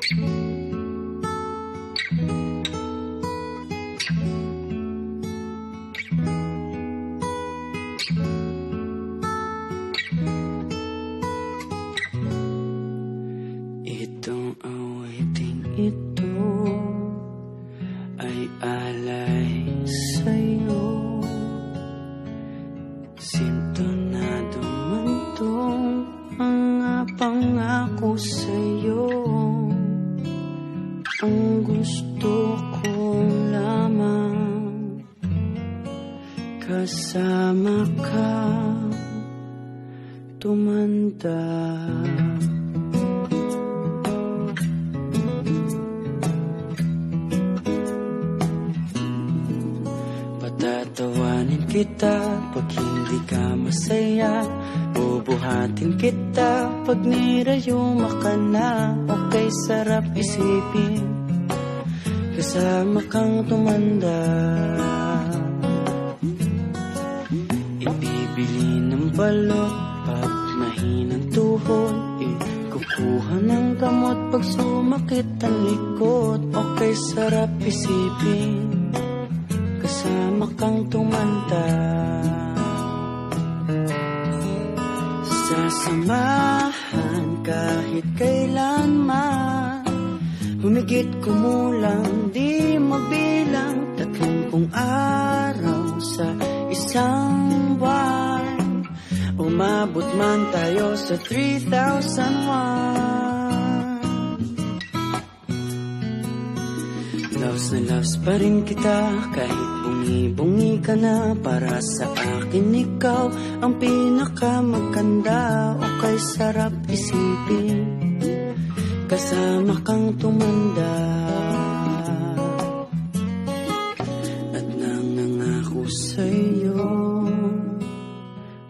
Itong awiting ito ay alay sa'yo. Sintonado man tong mga pangako sa'yo. Ang gusto ko lamang kasama ka tumanda. Patatawanin kita pag hindi ka masaya. Bubuhatin kita pag nirayuma ka na. Okay, sarap isipin kasama kang tumanda. Ibibili ng balot pag mahinang tuhod. Kukuha ng gamot pag sumakit ang likod. Okay, sarap isipin kasama kang tumanda. Sasamahan kahit kailanman. Humigit kumulang di mabilang 30 araw sa isang buwan. Umabot man tayo sa 3,001. Loves na loves pa rin kita kahit bungi-bungi ka na. Para sa akin ikaw ang pinakamaganda. Okay, sarap isipin kasama kang tumanda. At nangangako sa'yo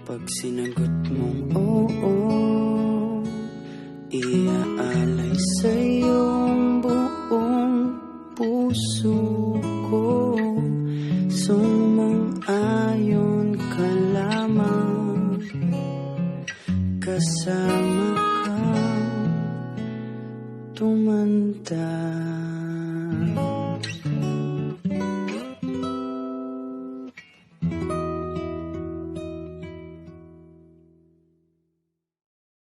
pag sinagot mong oo, iaalay sa'yong buong puso ko. Sumang-ayon ka lamang kasama ka tumanda.